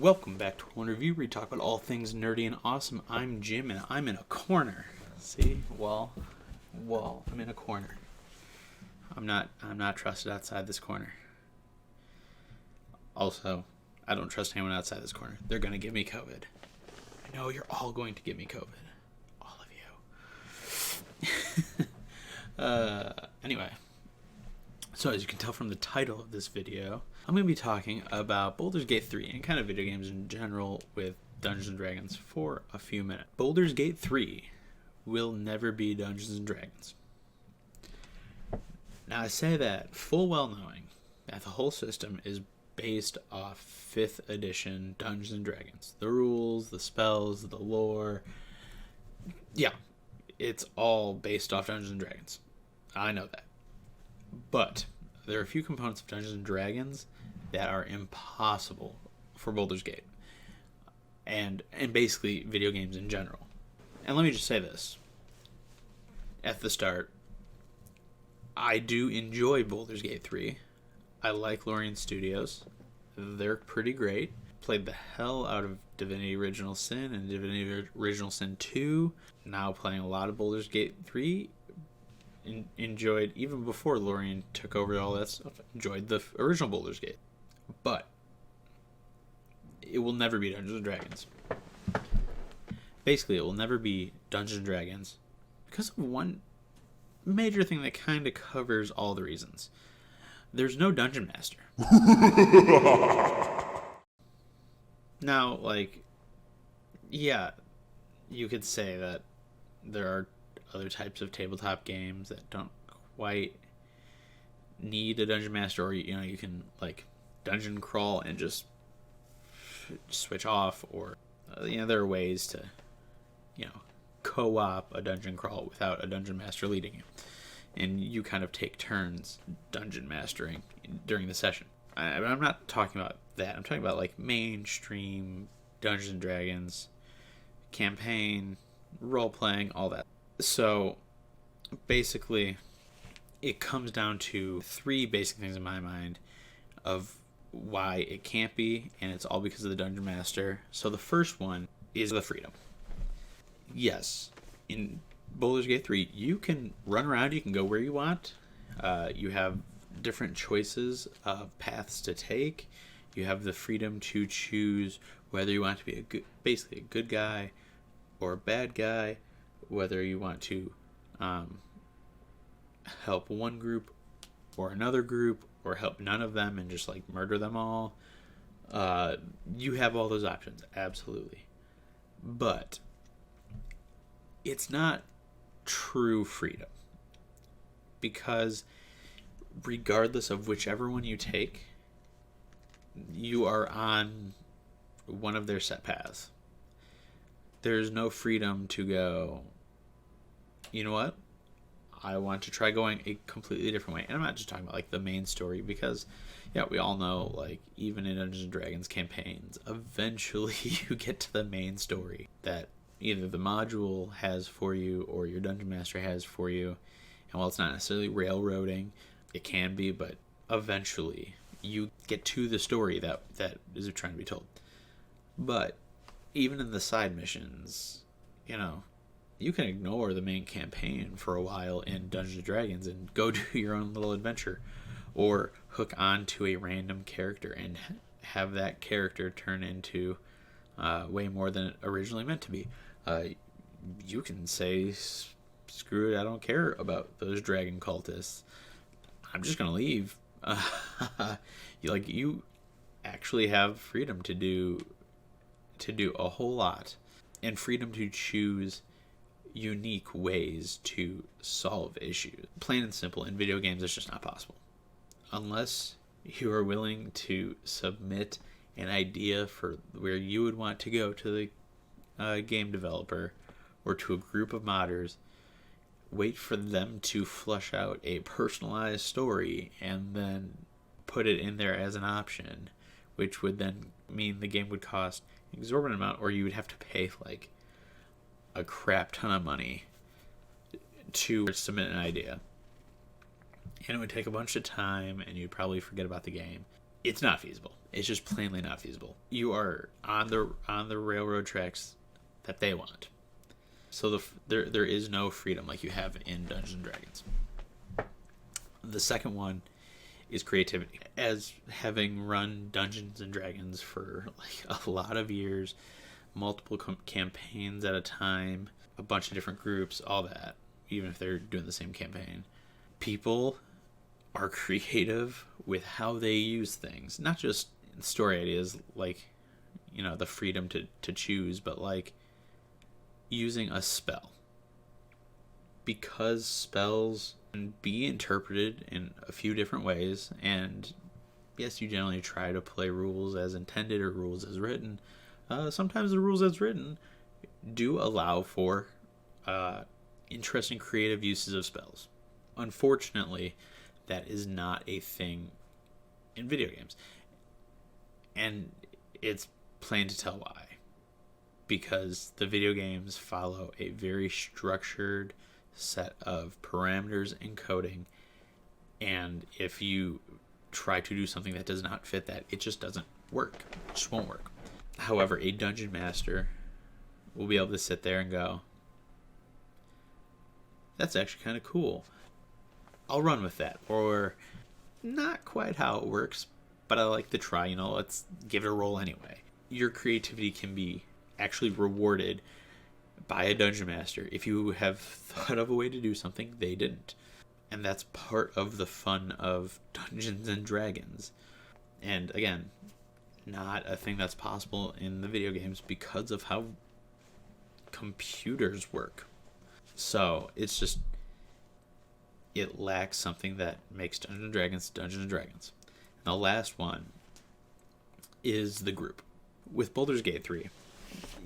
Welcome back to One Review, where we talk about all things nerdy and awesome. I'm Jim, and I'm in a corner. See? Well, I'm in a corner. I'm not trusted outside this corner. Also, I don't trust anyone outside this corner. They're going to give me COVID. I know you're all going to give me COVID. All of you. Anyway. So as you can tell from the title of this video, I'm going to be talking about Baldur's Gate 3 and kind of video games in general with Dungeons & Dragons for a few minutes. Baldur's Gate 3 will never be Dungeons & Dragons. Now I say that full well knowing that the whole system is based off 5th edition Dungeons & Dragons. The rules, the spells, the lore. Yeah, it's all based off Dungeons & Dragons. I know that. But there are a few components of Dungeons & Dragons that are impossible for Baldur's Gate. And basically video games in general. And let me just say this. At the start, I do enjoy Baldur's Gate 3. I like Lorien Studios. They're pretty great. Played the hell out of Divinity Original Sin and Divinity Original Sin 2. Now playing a lot of Baldur's Gate 3. Enjoyed, even before Lorien took over all that stuff, enjoyed the original Baldur's Gate. But it will never be Dungeons & Dragons. Basically, it will never be Dungeons & Dragons because of one major thing that kind of covers all the reasons. There's no Dungeon Master. Now, yeah, you could say that there are other types of tabletop games that don't quite need a dungeon master, or you can dungeon crawl and just switch off, or there are ways to co-op a dungeon crawl without a dungeon master leading you, and you kind of take turns dungeon mastering during the session. I'm not talking about that. I'm talking about mainstream Dungeons and Dragons campaign, role-playing, all that. So basically it comes down to 3 basic things in my mind of why it can't be, and it's all because of the Dungeon Master. So the first one is the freedom. Yes, in Baldur's Gate 3 you can run around, you can go where you want, you have different choices of paths to take, you have the freedom to choose whether you want to be basically a good guy or a bad guy, whether you want to help one group or another group, or help none of them and just murder them all. You have all those options, absolutely. But it's not true freedom, because regardless of whichever one you take, you are on one of their set paths. There's no freedom to go, you know what, I want to try going a completely different way. And I'm not just talking about the main story, because we all know even in Dungeons and Dragons campaigns, eventually you get to the main story that either the module has for you or your dungeon master has for you. And while it's not necessarily railroading, it can be, but eventually you get to the story that is trying to be told. But even in the side missions, you can ignore the main campaign for a while in Dungeons & Dragons and go do your own little adventure, or hook on to a random character and have that character turn into way more than it originally meant to be. You can say, screw it, I don't care about those dragon cultists, I'm just going to leave. You actually have freedom to do a whole lot, and freedom to choose unique ways to solve issues. Plain and simple, in video games it's just not possible unless you are willing to submit an idea for where you would want to go to the game developer or to a group of modders, wait for them to flush out a personalized story, and then put it in there as an option, which would then mean the game would cost an exorbitant amount, or you would have to pay a crap ton of money to submit an idea. And it would take a bunch of time, and you'd probably forget about the game. It's not feasible. It's just plainly not feasible. You are on the railroad tracks that they want. So there is no freedom like you have in Dungeons and Dragons. The second one is creativity. As having run Dungeons and Dragons for like a lot of years, multiple campaigns at a time, a bunch of different groups, all that, even if they're doing the same campaign, people are creative with how they use things. Not just story ideas, like, you know, the freedom to choose, but like using a spell. Because spells can be interpreted in a few different ways, and yes, you generally try to play rules as intended or rules as written. Sometimes the rules as written do allow for interesting creative uses of spells. Unfortunately, that is not a thing in video games. And it's plain to tell why. Because the video games follow a very structured set of parameters and coding, and if you try to do something that does not fit that, it just doesn't work. It just won't work. However, a dungeon master will be able to sit there and go, that's actually kind of cool. I'll run with that. Or, not quite how it works, but I like to try, you know, let's give it a roll anyway. Your creativity can be actually rewarded by a dungeon master if you have thought of a way to do something they didn't. And that's part of the fun of Dungeons and Dragons. And again, not a thing that's possible in the video games because of how computers work. So it's just, it lacks something that makes Dungeons and Dragons Dungeons and Dragons. And the last one is the group. With Baldur's Gate 3,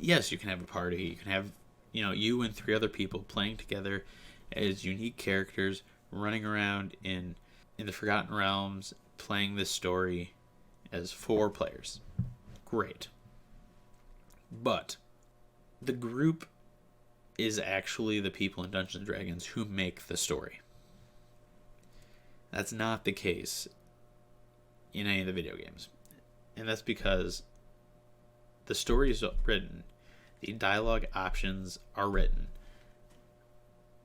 yes, you can have a party. You can have, you know, you and 3 other people playing together as unique characters, running around in the Forgotten Realms, playing this story as 4 players. Great. But the group is actually the people in Dungeons and Dragons who make the story. That's not the case in any of the video games. And that's because the story is written, the dialogue options are written,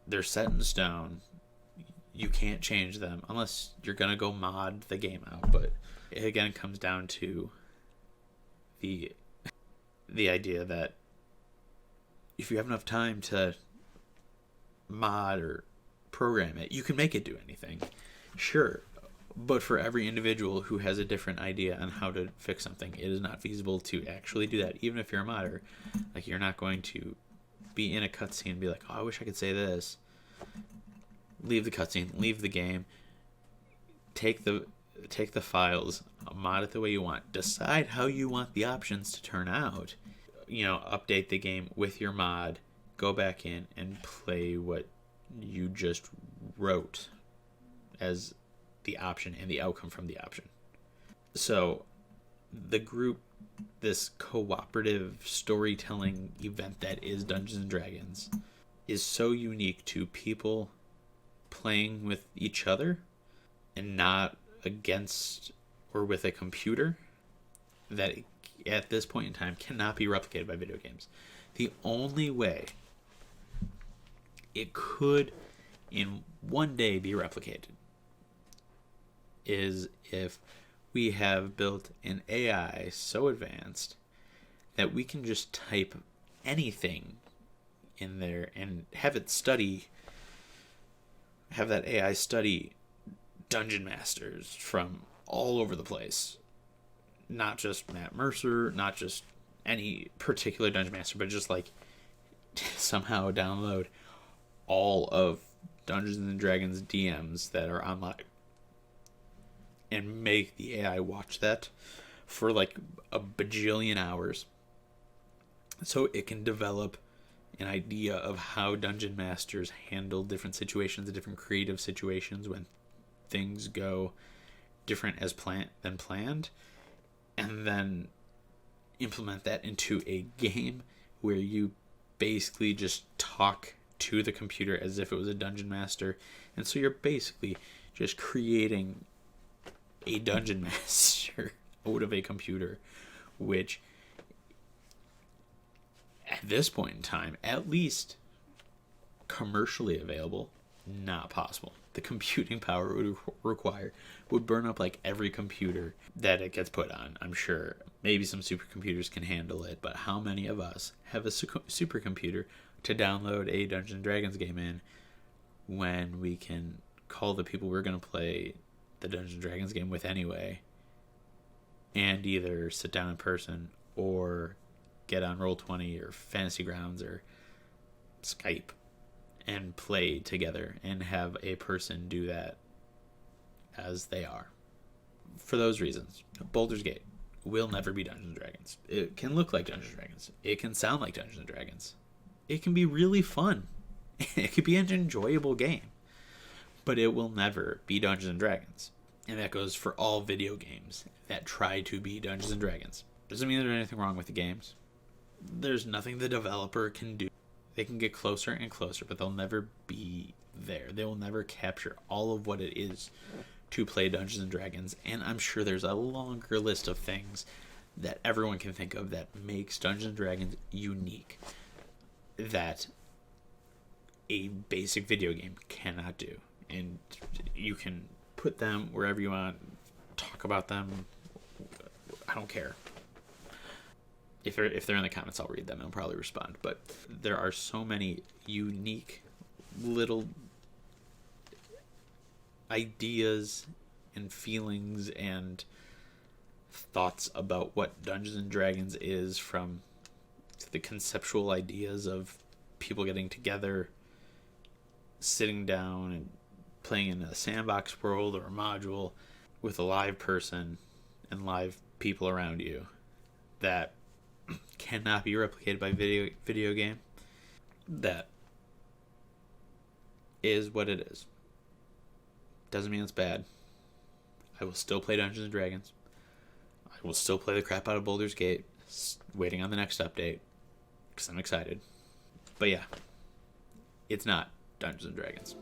they're set in stone. You can't change them unless you're going to go mod the game out. But it again comes down to the idea that if you have enough time to mod or program it, you can make it do anything. Sure. But for every individual who has a different idea on how to fix something, it is not feasible to actually do that. Even if you're a modder, like, you're not going to be in a cutscene and be like, oh, I wish I could say this. Leave the cutscene, leave the game, take the files, mod it the way you want, decide how you want the options to turn out, you know, update the game with your mod, go back in and play what you just wrote as the option and the outcome from the option. So the group, this cooperative storytelling event that is Dungeons and Dragons, is so unique to people playing with each other and not against or with a computer that it, at this point in time, cannot be replicated by video games. The only way it could in one day be replicated is if we have built an AI so advanced that we can just type anything in there and have that AI study dungeon masters from all over the place. Not just Matt Mercer, not just any particular dungeon master, but just like somehow download all of Dungeons and Dragons DMs that are online and make the AI watch that for like a bajillion hours so it can develop an idea of how dungeon masters handle different situations, different creative situations when things go different than planned, and then implement that into a game where you basically just talk to the computer as if it was a dungeon master. And so you're basically just creating a dungeon master out of a computer, which at this point in time, at least commercially available, not possible. The computing power it would require would burn up like every computer that it gets put on, I'm sure. Maybe some supercomputers can handle it, but how many of us have a supercomputer to download a Dungeons & Dragons game in when we can call the people we're going to play the Dungeons & Dragons game with anyway and either sit down in person or get on Roll20 or Fantasy Grounds or Skype and play together and have a person do that as they are. For those reasons, Baldur's Gate will never be Dungeons & Dragons. It can look like Dungeons & Dragons. It can sound like Dungeons & Dragons. It can be really fun. It could be an enjoyable game. But it will never be Dungeons & Dragons. And that goes for all video games that try to be Dungeons & Dragons. Doesn't mean there's anything wrong with the games. There's nothing the developer can do. They can get closer and closer, but they'll never be there. They will never capture all of what it is to play Dungeons & Dragons. And I'm sure there's a longer list of things that everyone can think of that makes Dungeons & Dragons unique that a basic video game cannot do. And you can put them wherever you want, talk about them. I don't care. If they're in the comments, I'll read them and I'll probably respond. But there are so many unique little ideas and feelings and thoughts about what Dungeons and Dragons is, from the conceptual ideas of people getting together, sitting down and playing in a sandbox world or a module with a live person and live people around you that cannot be replicated by video game. That is what it is. Doesn't mean it's bad. I will still play Dungeons and Dragons. I will still play the crap out of Baldur's Gate, waiting on the next update because I'm excited. But yeah, it's not Dungeons and Dragons.